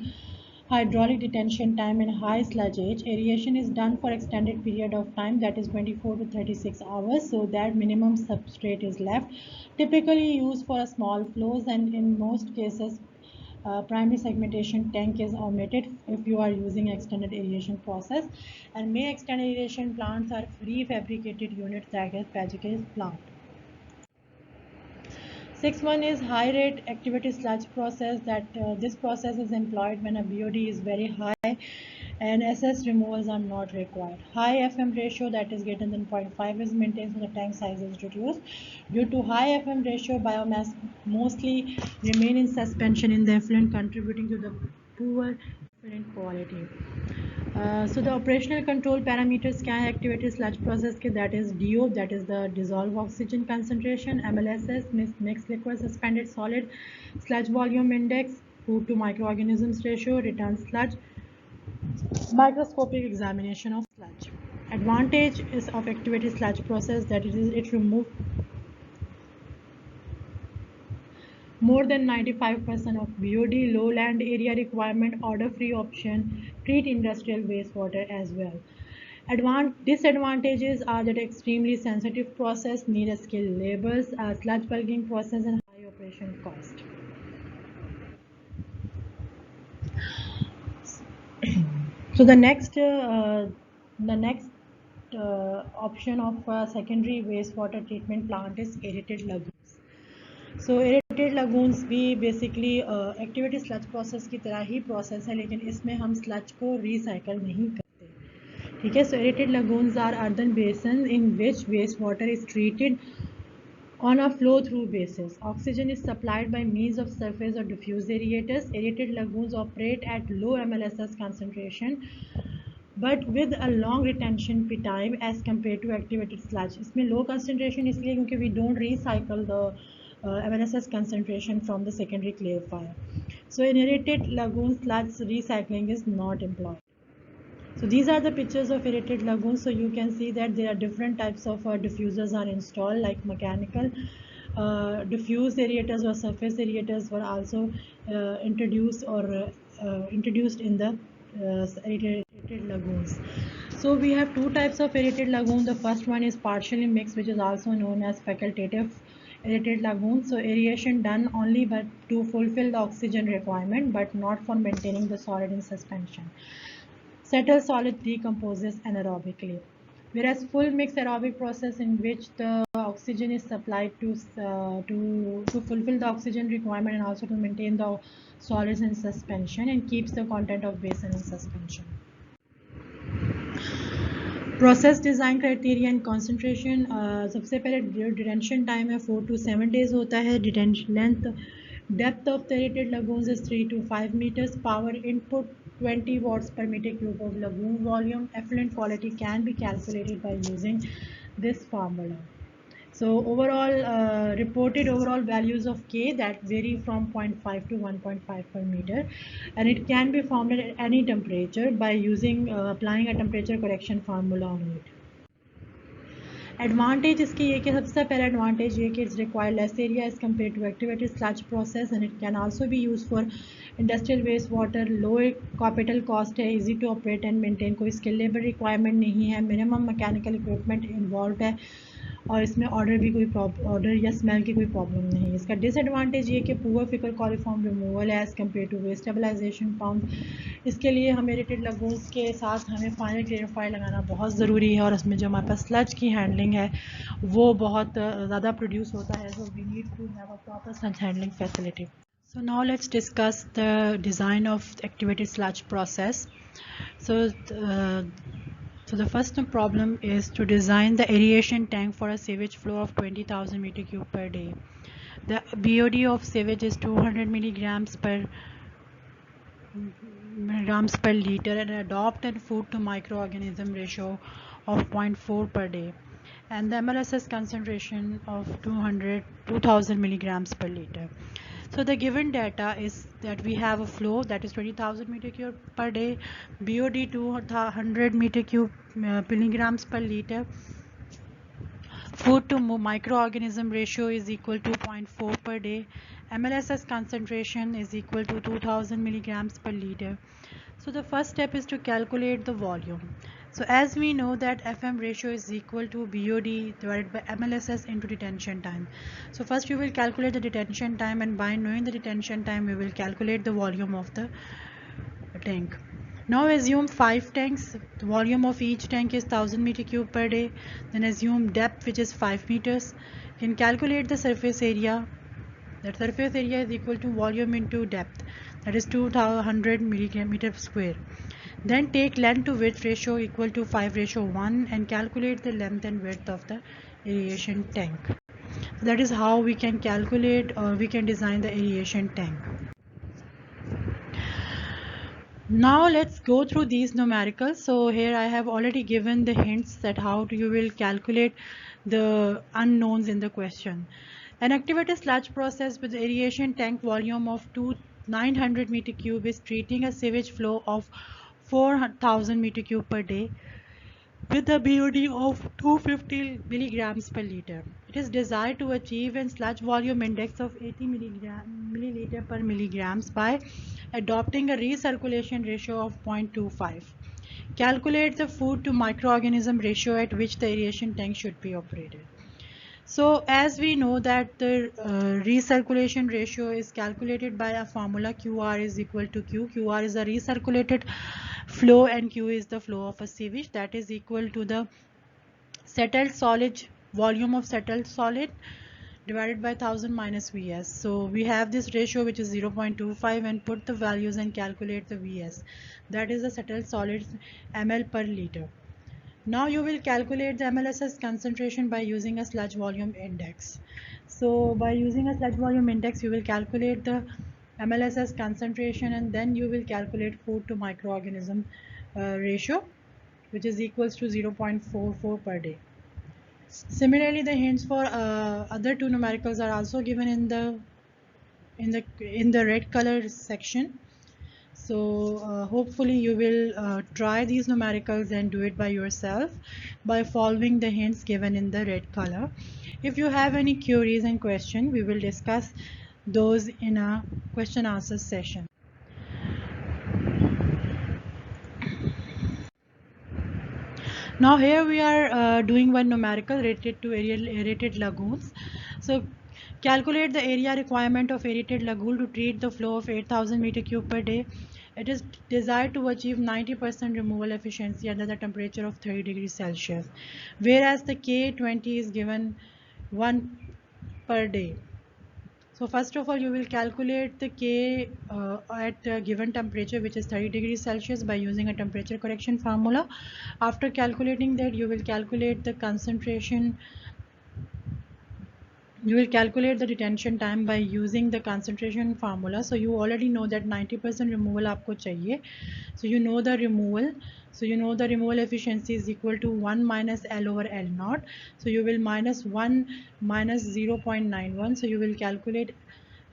hydraulic detention time and high sludgeage. Aeration is done for extended period of time, that is 24 to 36 hours, so that minimum substrate is left. Typically used for small flows, and in most cases primary segmentation tank is omitted if you are using extended aeration process. And may extended aeration plants are prefabricated units that is packaged plant. Sixth one is high rate activity sludge process. That this process is employed when a BOD is very high and SS removals are not required. High FM ratio, that is greater than 0.5, is maintained so the tank size is reduced. Due to high FM ratio, biomass mostly remain in suspension in the effluent, contributing to the poor effluent quality. So the operational control parameters क्या है activated sludge process के, that is DO, that is the dissolved oxygen concentration, MLSS mixed liquid suspended solid, sludge volume index, food to microorganisms ratio, return sludge, microscopic examination of sludge. Advantage is of activated sludge process that it removes more than 95% of BOD, low land area requirement, order free option, treat industrial wastewater as well. Disadvantages are that extremely sensitive process, need a skilled laborers, sludge bulking process and high operation cost. So the next option of secondary wastewater treatment plant is aerated lagoons. So aerated lagoons भी basically activity sludge process की तरह ही process है, लेकिन इसमें हम sludge को recycle नहीं करते. ठीक है. So aerated lagoons are earthen basins in which wastewater is treated on a flow-through basis. Oxygen is supplied by means of surface or diffuse aerators. Aerated lagoons operate at low MLSS concentration but with a long retention time as compared to activated sludge. इसमें low concentration इसलिए क्योंकि we don't recycle the MLSS concentration from the secondary clarifier. So in aerated lagoon, sludge recycling is not employed. So these are the pictures of aerated lagoons. So you can see that there are different types of diffusers are installed, like mechanical diffuse aerators or surface aerators were also introduced in the aerated lagoons. So we have two types of aerated lagoon. The first one is partially mixed, which is also known as facultative aerated lagoon. So aeration done only but to fulfill the oxygen requirement, but not for maintaining the solid in suspension. Settled solid decomposes anaerobically, whereas full mixed aerobic process in which the oxygen is supplied to fulfill the oxygen requirement and also to maintain the solids in suspension and keeps the content of basin in suspension. Process design criteria and concentration. सबसे पहले detention time है 4 to 7 days होता है. Detention length, depth of the aerated lagoons is 3 to 5 meters. Power input 20 watts per meter cube of lagoon volume. Effluent quality can be calculated by using this formula. So overall reported overall values of K that vary from 0.5 to 1.5 per meter, and it can be formed at any temperature by using applying a temperature correction formula on it. Advantage इसकी ये कि सबसे पहला advantage ये कि it's require less area as compared to activated sludge process, and it can also be used for industrial wastewater. Low capital cost है, easy to operate and maintain, कोई skill labor requirement नहीं है, minimum mechanical equipment involved है, और इसमें order या smell की कोई प्रॉब्लम नहीं है. इसका डिसएडवांटेज ये कि पुअर फिकर कॉलिफॉर्म रिमूवल है as compare to waste stabilisation pump. इसके लिए हम एरेटेड लगून्स के साथ हमें फाइनल क्लियरिफायर लगाना बहुत ज़रूरी है, और उसमें जो हमारे पास स्लज की हैंडलिंग है वो बहुत ज़्यादा प्रोड्यूस होता है. So we need to have a proper sludge handling facility. So now let's discuss the design of activated sludge process. So So the first problem is to design the aeration tank for a sewage flow of 20,000 meter cube per day. The BOD of sewage is 200 milligrams per liter and adopt and food to microorganism ratio of 0.4 per day, and the MLSS concentration of 2000 milligrams per liter. So the given data is that we have a flow that is 20,000 meter cube per day, BOD 200 meter cube milligrams per liter, food to microorganism ratio is equal to 0.4 per day, MLSS concentration is equal to 2000 milligrams per liter. So the first step is to calculate the volume. So as we know that FM ratio is equal to BOD divided by MLSS into detention time. So first we will calculate the detention time, and by knowing the detention time we will calculate the volume of the tank. Now assume 5 tanks. The volume of each tank is 1000 meter cube per day. Then assume depth, which is 5 meters. You can calculate the surface area. That surface area is equal to volume into depth, that is 200 millimeter square. Then take length to width ratio equal to 5:1 and calculate the length and width of the aeration tank. So that is how we can calculate or we can design the aeration tank. Now let's go through these numericals. So here I have already given the hints that how you will calculate the unknowns in the question. An activated sludge process with aeration tank volume of 900 meter cube is treating a sewage flow of 4000 meter cube per day with a BOD of 250 milligrams per liter. It is desired to achieve a sludge volume index of 80 milliliter per milligrams by adopting a recirculation ratio of 0.25. Calculate the food to microorganism ratio at which the aeration tank should be operated. So as we know that the recirculation ratio is calculated by a formula QR is equal to Q. QR is a recirculated flow and Q is the flow of a sewage, that is equal to the settled solid volume of settled solid divided by 1000 minus Vs. So we have this ratio which is 0.25 and put the values and calculate the Vs. That is the settled solids ml per liter. Now you will calculate the MLSS concentration by using a sludge volume index. So by using a sludge volume index, you will calculate the MLSS concentration and then you will calculate food to microorganism ratio, which is equals to 0.44 per day. Similarly, the hints for other two numericals are also given in the red color section. So hopefully you will try these numericals and do it by yourself by following the hints given in the red color. If you have any queries and questions, we will discuss those in a question answer session. Now here we are doing one numerical related to aerated lagoons. So calculate the area requirement of aerated lagoon to treat the flow of 8000 meter cube per day. It is desired to achieve 90% removal efficiency under the temperature of 30 degrees Celsius, whereas the K20 is given 1 per day. So first of all, you will calculate the K at a given temperature, which is 30 degrees Celsius, by using a temperature correction formula. After calculating that, you will calculate the concentration. You will calculate the detention time by using the concentration formula. So you already know that 90% removal आपको चाहिए. So you know the removal. So you know the removal efficiency is equal to 1 minus L over L naught. So you will minus 1 minus 0.91. So you will calculate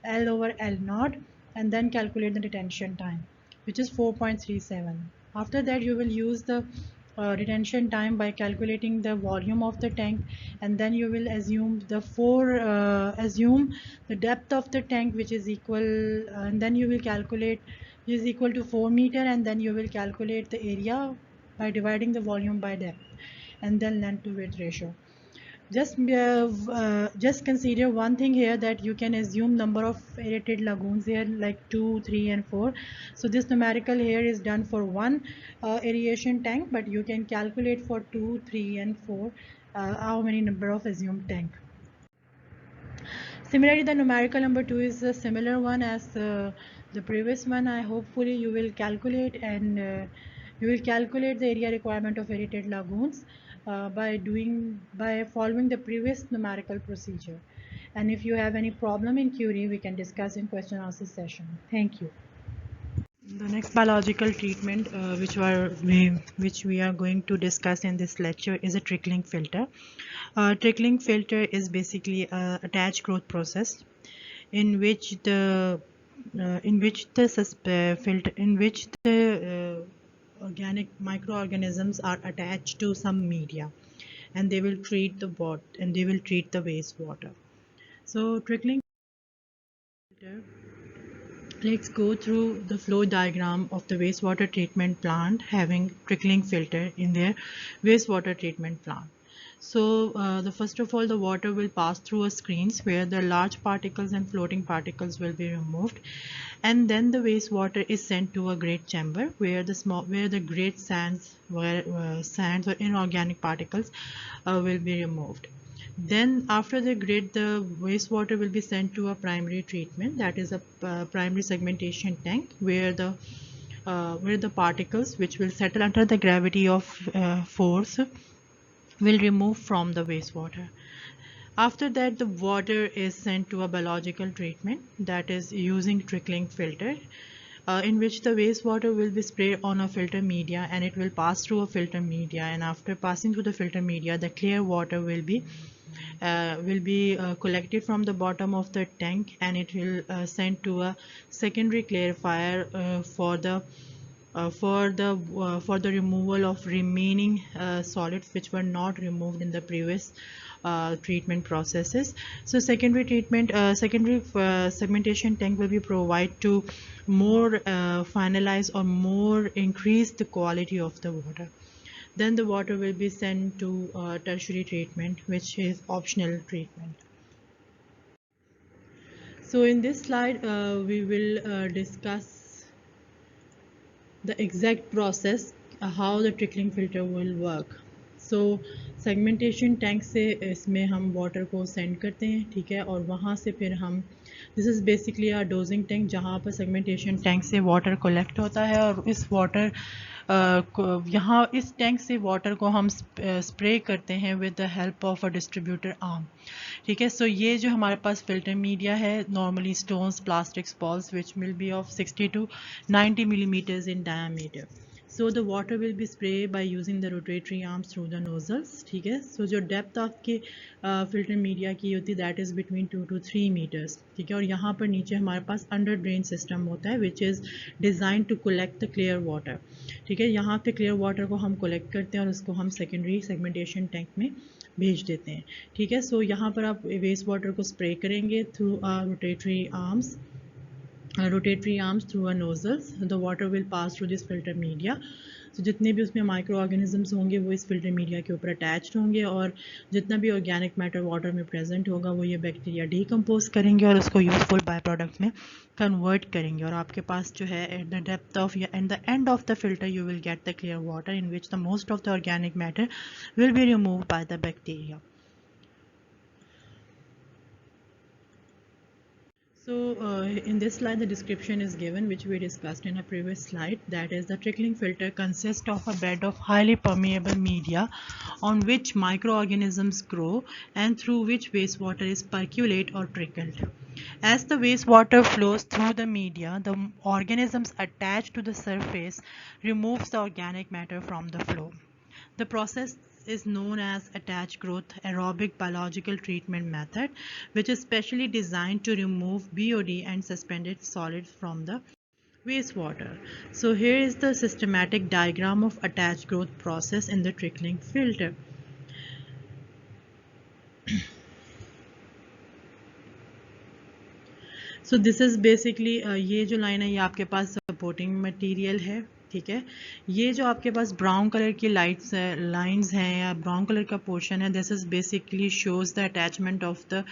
L over L naught and then calculate the detention time, which is 4.37. After that, you will use the retention time by calculating the volume of the tank, and then you will assume the depth of the tank, which is equal, and then you will calculate is equal to 4 meter, and then you will calculate the area by dividing the volume by depth, and then length to width ratio. Just consider one thing here, that you can assume number of aerated lagoons here like 2, 3 and 4. So this numerical here is done for one aeration tank, but you can calculate for 2, 3 and 4 how many number of assumed tank. Similarly, the numerical number 2 is a similar one as the previous one. Hopefully you will calculate and You will calculate the area requirement of aerated lagoons by following the previous numerical procedure. And if you have any problem in query, we can discuss in question answer session. Thank you. The next biological treatment which we are going to discuss in this lecture is a trickling filter. Trickling filter is basically a attached growth process in which the organic microorganisms are attached to some media, and they will treat the wastewater. So trickling filter, let's go through the flow diagram of the wastewater treatment plant having trickling filter in their wastewater treatment plant. So the first of all, the water will pass through a screens where the large particles and floating particles will be removed, and then the wastewater is sent to a great chamber where the great sands or inorganic particles will be removed. Then after the grid, the wastewater will be sent to a primary treatment, that is a primary segmentation tank where the particles which will settle under the gravity of force will remove from the wastewater. After that, the water is sent to a biological treatment, that is using trickling filter, in which the wastewater will be sprayed on a filter media and it will pass through a filter media, and after passing through the filter media, the clear water will be collected from the bottom of the tank, and it will sent to a secondary clarifier for the removal of remaining solids which were not removed in the previous treatment processes. So secondary segmentation tank will be provided to more finalize or more increase the quality of the water. Then the water will be sent to tertiary treatment, which is optional treatment. So in this slide, we will discuss the exact process how the trickling filter will work. So segmentation tank से इसमें हम water को send करते हैं, ठीक है, और वहाँ से फिर हम this is basically a dosing tank जहाँ पर सेगमेंटेशन टैंक से वाटर कलेक्ट होता है, और इस वाटर यहाँ इस टैंक से वाटर को हम स्प्रे करते हैं with the help of a distributor arm, ठीक है. सो ये जो हमारे पास फिल्टर मीडिया है, normally stones, plastics, balls which will be of 60 to 90 millimeters in diameter. So the water will be sprayed by using the rotatory arms through the nozzles, ठीक है. So जो depth आपके filter media की होती है that is between 2 to 3 meters, ठीक है. और यहाँ पर नीचे हमारे पास अंडर ड्रेन सिस्टम होता है which is design to collect the clear water, ठीक है. यहाँ पे क्लियर वाटर को हम कलेक्ट करते हैं और उसको हम सेकेंडरी सेगमेंटेशन टैंक में भेज देते हैं, ठीक है. सो यहाँ पर आप वेस्ट वाटर को स्प्रे करेंगे through rotatory arms through a nozzles. The water will pass through this filter media. So जितने भी उसमें माइक्रो ऑर्गेनिजम्स होंगे वो इस फिल्टर मीडिया के ऊपर अटैच्ड होंगे, और जितना भी ऑर्गेनिक मैटर वाटर में प्रेजेंट होगा वो ये बैक्टीरिया डीकम्पोज करेंगे और उसको यूजफुल बाय प्रोडक्ट में कन्वर्ट करेंगे, और आपके पास जो है एट द डेप्थ ऑफ या at the end of the filter you will get the clear water in which the most of the organic matter will be removed by the bacteria. So in this slide the description is given which we discussed in a previous slide, that is the trickling filter consists of a bed of highly permeable media on which microorganisms grow and through which wastewater is percolate or trickled. As the wastewater flows through the media, the organisms attached to the surface removes the organic matter from the flow. The process is known as attached growth aerobic biological treatment method, which is specially designed to remove BOD and suspended solids from the wastewater. So here is the systematic diagram of attached growth process in the trickling filter. So this is basically ये जो line है ये आपके पास supporting material है, ठीक है. ये जो आपके पास ब्राउन कलर की लाइंस हैं या ब्राउन कलर का पोर्शन है, this is basically shows the attachment of the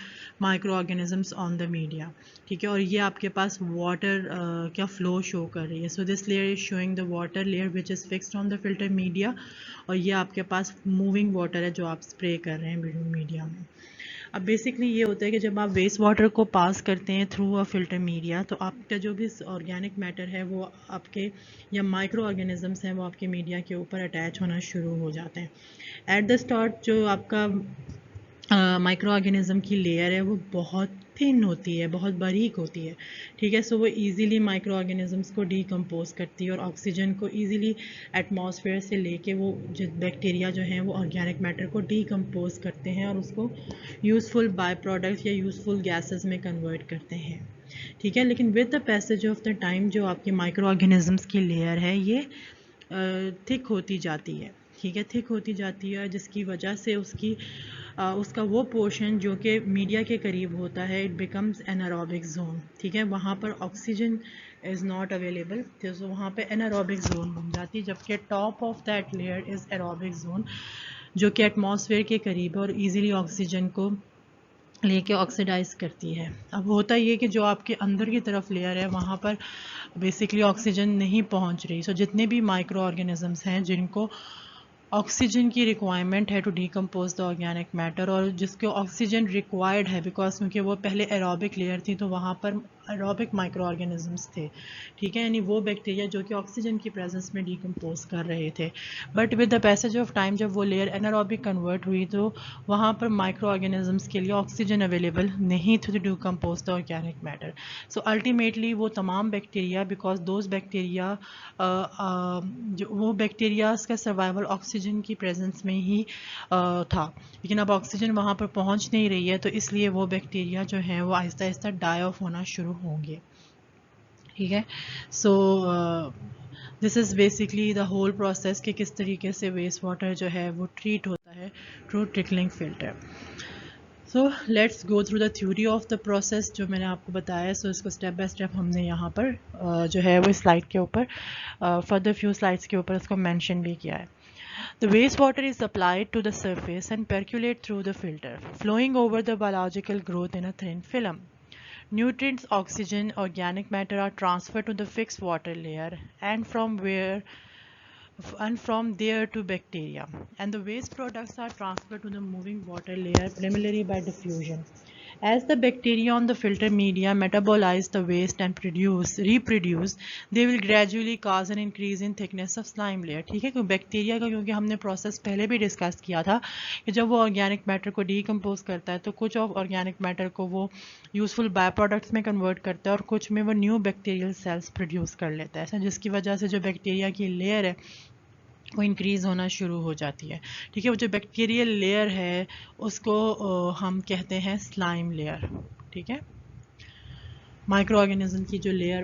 micro organisms on the media, ठीक है. और ये आपके पास वाटर क्या फ्लो शो कर रही है. So this layer is showing the water layer which is fixed on the filter media, और ये आपके पास मूविंग वाटर है जो आप स्प्रे कर रहे हैं मीडिया में. अब बेसिकली ये होता है कि जब आप वेस्ट वाटर को पास करते हैं थ्रू अ फिल्टर मीडिया, तो आपका जो भी ऑर्गेनिक मैटर है वो आपके या माइक्रो ऑर्गेनिजम्स हैं वो आपके मीडिया के ऊपर अटैच होना शुरू हो जाते हैं। एट द स्टार्ट जो आपका माइक्रो ऑर्गेनिज्म की लेयर है वो बहुत थिन होती है, बहुत बारीक होती है, ठीक है। सो वो इजीली माइक्रो ऑर्गेनिजम्स को डीकम्पोज करती है और ऑक्सीजन को इजीली एटमॉस्फेयर से लेके वो जो बैक्टीरिया जो हैं वो ऑर्गेनिक मैटर को डीकम्पोज करते हैं और उसको यूज़फुल बाय प्रोडक्ट्स या यूज़फुल गैसेस में कन्वर्ट करते हैं, ठीक है। लेकिन with the passage of the time जो आपकी माइक्रो ऑर्गेनिजम्स की लेयर है ये थिक होती जाती है, ठीक है, थिक होती जाती है, जिसकी वजह से उसका वो पोर्शन जो कि मीडिया के करीब होता है इट बिकम्स एनारोबिक जोन, ठीक है। वहाँ पर ऑक्सीजन इज़ नॉट अवेलेबल, तो वहाँ पे एनारोबिक जोन बन जाती है, जबकि top of that layer is aerobic zone जो कि एटमॉस्फेयर के करीब है और इजीली ऑक्सीजन को लेके ऑक्सीडाइज करती है। अब होता ये कि जो आपके अंदर की तरफ लेयर है वहाँ पर बेसिकली ऑक्सीजन नहीं पहुँच रही। सो जितने भी माइक्रो ऑर्गेनिजम्स हैं जिनको ऑक्सीजन की रिक्वायरमेंट है to decompose the organic matter और जिसको ऑक्सीजन रिक्वायर्ड है बिकॉज क्योंकि वो पहले एरोबिक लेयर थी तो वहाँ पर एरोबिक माइक्रो ऑर्गेनिजम्स थे, ठीक है, यानी वो बैक्टीरिया जो कि ऑक्सीजन की प्रेजेंस में डीकम्पोज कर रहे थे। But with the passage of time जब वो लेयर एनारोबिक कन्वर्ट हुई तो वहाँ पर माइक्रो ऑर्गेनिजम्स के लिए ऑक्सीजन अवेलेबल नहीं थी to decompose the organic matter. So ultimately वो तमाम बैक्टीरिया बिकॉज दोज बैक्टीरिया जो वो बैक्टीरियाज का सर्वाइवल ऑक्सीजन की प्रेजेंस में ही था, लेकिन अब ऑक्सीजन वहाँ पर पहुँच नहीं रही है तो इसलिए वो बैक्टीरिया जो हैं वो आहिस्ता आहिस्ता डाई ऑफ होना शुरू होंगे, ठीक है। So this is basically the whole process कि किस तरीके से वेस्ट वाटर जो है वो ट्रीट होता है through trickling filter. So let's go through the theory of the process जो मैंने आपको बताया। सो इसको स्टेप बाय स्टेप हमने यहाँ पर जो है वो स्लाइड के ऊपर फर्दर फ्यू स्लाइड्स के ऊपर इसको मेंशन भी किया है। The wastewater is applied to the surface and percolate through the filter, flowing over the biological growth in a thin film. Nutrients, oxygen, organic matter are transferred to the fixed water layer and from there to bacteria. And the waste products are transferred to the moving water layer primarily by diffusion. As the bacteria on the filter media metabolize the waste and reproduce, they will gradually cause an increase in thickness of slime layer, ठीक है। क्योंकि bacteria का क्योंकि हमने process पहले भी discuss किया था कि जब वो ऑर्गेनिक मैटर को डीकम्पोज करता है तो कुछ ऑफ ऑर्गेनिक मैटर को वो यूजफुल बाय प्रोडक्ट्स में कन्वर्ट करता है और कुछ में वो न्यू बैक्टीरियल सेल्स प्रोड्यूस कर लेता है, ऐसा जिसकी वजह से जो बैक्टीरिया की लेयर है वो इंक्रीज़ होना शुरू हो जाती है, ठीक है। वो जो बैक्टीरियल लेयर है उसको हम कहते हैं स्लाइम लेयर, ठीक है। माइक्रो ऑर्गेनिज्म की जो लेयर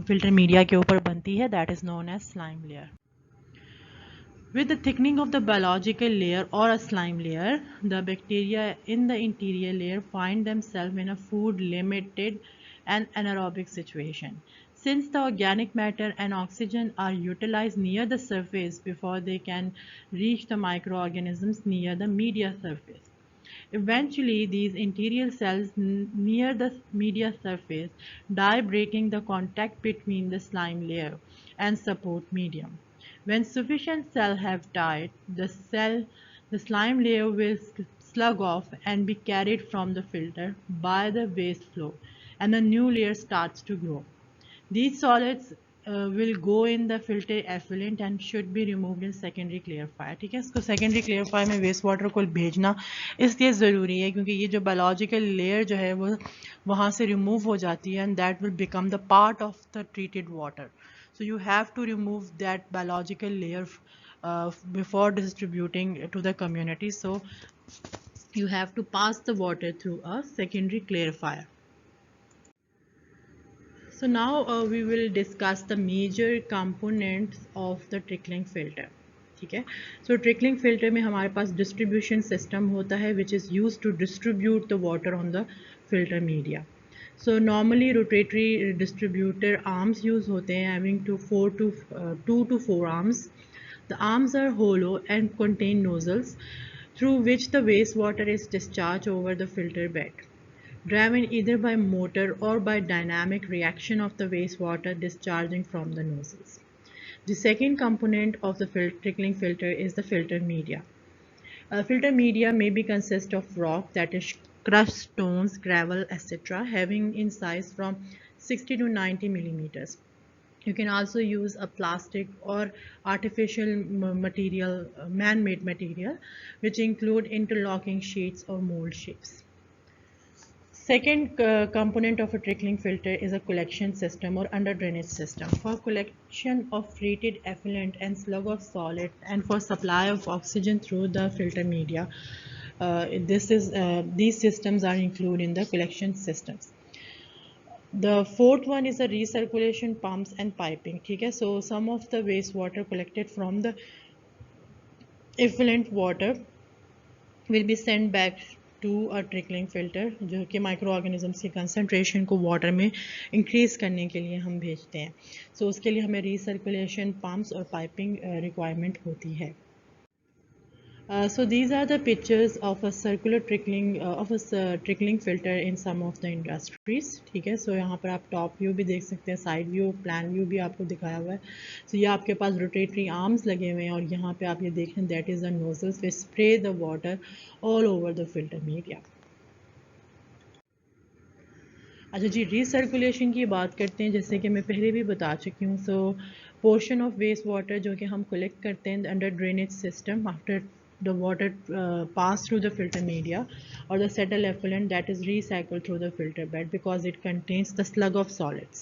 फिल्टर मीडिया के ऊपर बनती है that is known as slime layer. With the thickening of the biological layer or a slime layer, the bacteria in the interior layer find themselves in a food limited and anaerobic situation. Since the organic matter and oxygen are utilized near the surface before they can reach the microorganisms near the media surface. Eventually, these interior cells near the media surface die, breaking the contact between the slime layer and support medium. When sufficient cells have died, the slime layer will slug off and be carried from the filter by the waste flow, and a new layer starts to grow. These solids will go in the filter effluent and should be removed in secondary clarifier, ठीक है। इसको secondary clarifier में waste water को भेजना इसलिए ज़रूरी है क्योंकि ये जो बायोलॉजिकल लेयर जो है वो वहाँ से रिमूव हो जाती है and that will become the part of the treated water. So you have to remove that biological layer before distributing to the community. So you have to pass the water through a secondary clarifier. So now we will discuss the major components of the trickling filter. ठीक है। So trickling filter में हमारे पास distribution system होता है which is used to distribute the water on the filter media. So normally rotatory distributor arms use होते हैं having 2 to 4 arms. The arms are hollow and contain nozzles through which the wastewater is discharged over the filter bed, driven either by motor or by dynamic reaction of the wastewater discharging from the nozzles. The second component of the trickling filter is the filter media. Filter media may be consist of rock that is crushed stones, gravel, etc., having in size from 60 to 90 millimeters. You can also use a plastic or artificial material, man-made material, which include interlocking sheets or mold shapes. Second component of a trickling filter is a collection system or under drainage system for collection of treated effluent and slug of solid and for supply of oxygen through the filter media. These systems are included in the collection systems. The fourth one is the recirculation pumps and piping. Okay, so some of the wastewater collected from the effluent water will be sent back to a trickling filter, जो कि micro organisms की concentration को water में increase करने के लिए हम भेजते हैं. सो उसके लिए हमें रिसर्कुलेशन पम्प्स और पाइपिंग रिक्वायरमेंट होती है. So these are the pictures of a circular trickling filter in some of the industries. ठीक है, so यहाँ पर आप टॉप व्यू भी देख सकते हैं, साइड व्यू, प्लान व्यू भी आपको दिखाया हुआ है. So ये आपके पास रोटेटरी आर्म्स लगे हुए हैं और यहाँ पे आप ये देख रहे हैं, that is the nozzles which spray the water all over the filter media. अच्छा जी, रिसर्कुलेशन की बात करते हैं. जैसे कि मैं पहले भी बता चुकी हूँ, सो पोर्शन ऑफ वेस्ट वाटर जो कि हम कलेक्ट करते हैं under drainage system after the water pass through the filter media or the settled effluent that is recycled through the filter bed because it contains the slug of solids.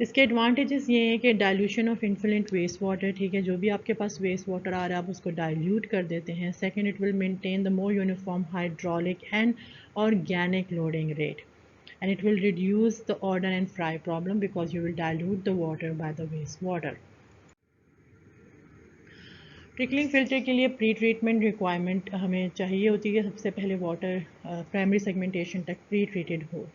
इसके advantages ये हैं कि dilution of influent waste water. ठीक है, जो भी आपके पास वेस्ट वाटर आ रहा है आप उसको डाइल्यूट कर देते हैं. Second, it will maintain the more uniform hydraulic and organic loading rate and it will reduce the odor and fry problem because you will dilute the water by the wastewater. Trickling filter के लिए pre treatment requirement हमें चाहिए होती है. सबसे पहले water primary segmentation तक pre treated हो.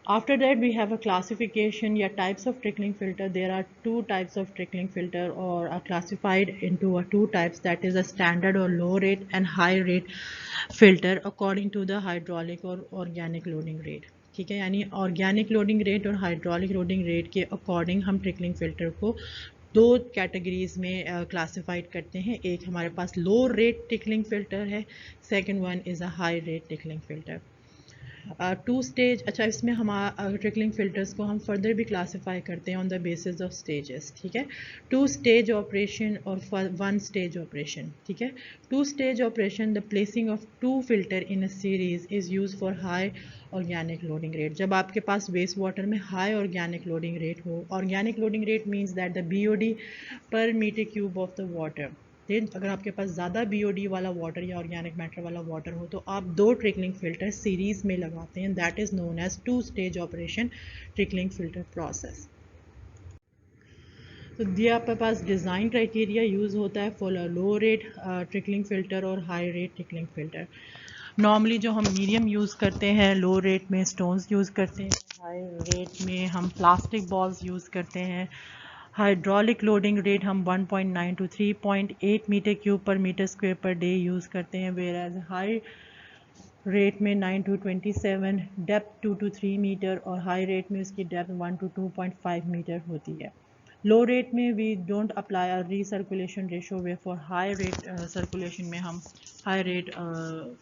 After that we have a classification या types of trickling filter. There are two types of trickling filter or are classified into two types, that is a standard or low rate and high rate filter according to the hydraulic or organic loading rate. ठीक है, यानी organic loading rate और hydraulic loading rate के according हम trickling filter को दो categories में classified करते हैं. एक हमारे पास लो रेट ट्रिकलिंग फिल्टर है, second one is a high rate trickling filter. Two stage. अच्छा, इसमें हमारा ट्रिकलिंग फिल्टर्स को हम फर्दर भी क्लासीफाई करते हैं on the basis of stages. ठीक है, टू स्टेज ऑपरेशन और वन स्टेज ऑपरेशन. ठीक है, two stage operation, the placing of two filter in a series is use for high organic loading rate. जब आपके पास वेस्ट वाटर में high organic loading rate हो, organic loading rate means that the BOD per metre cube of the water. अगर आपके पास ज़्यादा BOD वाला water या ऑर्गेनिक मैटर वाला वाटर हो तो आप दो ट्रिकलिंग फिल्टर सीरीज में लगाते हैं. That is known as two stage operation trickling filter process. तो ये आपके पास डिज़ाइन क्राइटेरिया यूज़ होता है for low rate trickling filter और high rate trickling filter. Normally जो हम मीडियम यूज़ करते हैं, लो रेट में स्टोन्स यूज़ करते हैं, हाई रेट में हम प्लास्टिक बॉल्स यूज़ करते हैं. हाइड्रोलिक लोडिंग रेट हम 1.9 to 3.8 meter cube per meter square per day use करते हैं. वेयर एज हाई रेट में 9 टू 27, डेप्थ 2 टू 3 मीटर और हाई रेट में उसकी डेप्थ 1 टू 2.5 मीटर होती है. लो रेट में we don't apply a recirculation ratio way for high rate circulation में हम high rate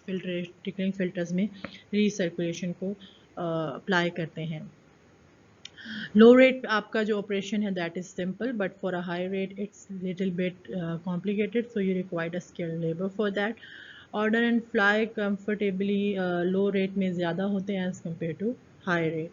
filter trickling filters में रीसर्कुलेशन को अप्लाई करते हैं. लो रेट आपका जो ऑपरेशन है that is simple, but for a high rate it's little bit complicated, so you required a skilled labour for that. Order and fly comfortably low rate में ज़्यादा होते हैं as compare to high rate.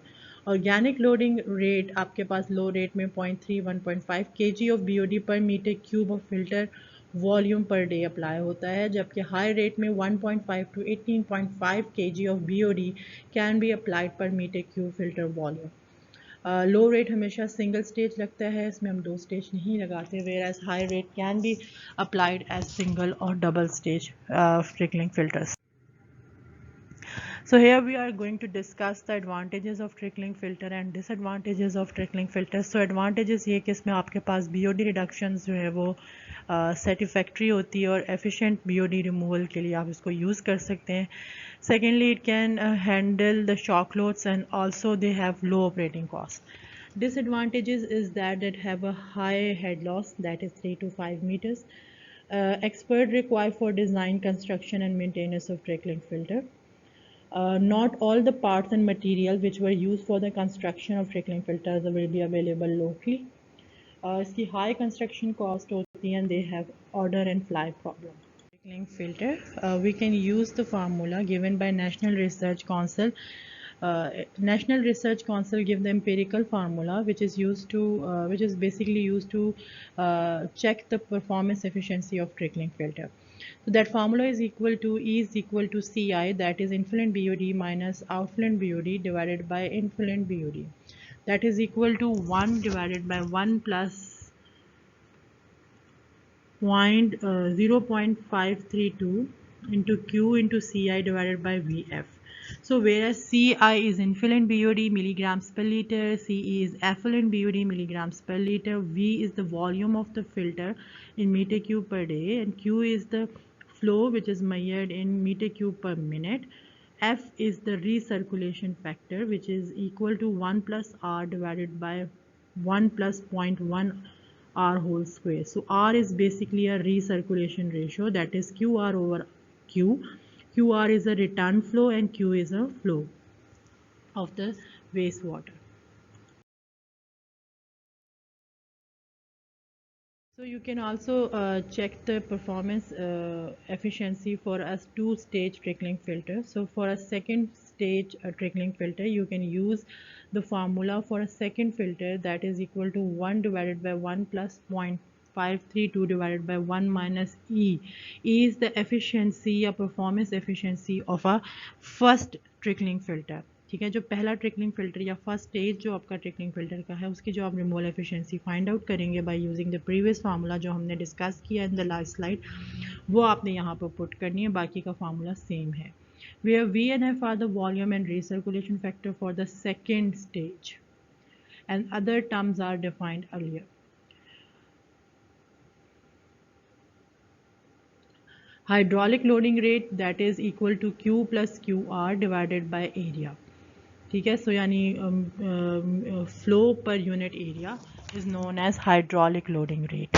Organic loading rate आपके पास low rate में 0.3 1.5 kg of BOD per metre cube of filter volume per day apply होता है, जबकि हाई रेट में 1.5 to 18.5 kg of BOD can be applied per metre cube filter volume. Low rate हमेशा single stage लगता है, इसमें हम दो स्टेज नहीं लगाते. Whereas high rate can be applied as single और double stage trickling filters. So here we are going to discuss the advantages of trickling filter and disadvantages of trickling filter. So advantages ये कि इसमें आपके पास BOD reductions जो है वो satisfactory होती है और efficient BOD removal के लिए आप इसको use कर सकते हैं. Secondly, it can handle the shock loads and also they have low operating costs. Disadvantages is that it have a high head loss, that is 3 to 5 meters. Expert required for design, construction and maintenance of trickling filter. Not all the parts and material which were used for the construction of trickling filters will be available locally. इसकी high construction cost होती है and they have order and fly problem. Trickling filter, we can use the formula given by National Research Council. National Research Council give the empirical formula which is basically used to check the performance efficiency of trickling filter. So that formula is equal to E is equal to Ci, that is influent BOD minus outfluent BOD divided by influent BOD. That is equal to 1 divided by 1 plus 0.532 into Q into Ci divided by Vf. So whereas Ci is influent BOD milligrams per liter, Ce is effluent BOD milligrams per liter, V is the volume of the filter in meter cube per day, and Q is the flow which is measured in meter cube per minute. F is the recirculation factor which is equal to 1 plus R divided by 1 plus 0.1 R whole square. So R is basically a recirculation ratio, that is QR over Q. QR is a return flow and Q is a flow of the wastewater. So you can also check the performance efficiency for a two-stage trickling filter. So for a second stage trickling filter, you can use the formula for a second filter, that is equal to 1 divided by 1 plus 0.532 divided by 1 minus E. E is the efficiency or performance efficiency of a first trickling filter. ठीक है, जो पहला trickling filter या first stage जो आपका trickling filter का है उसकी जो आप रिमूवल एफिशिएंसी फाइंड आउट करेंगे by using the previous formula जो हमने डिस्कस किया इन द लास्ट स्लाइड, वो आपने यहाँ पर पुट करनी है, बाकी का फार्मूला सेम है. Where V and F are the volume and recirculation factor for the second stage and other terms are defined earlier. Hydraulic loading rate, that is equal to Q plus QR divided by area. ठीक है, सो यानी flow per unit area is known as hydraulic loading rate.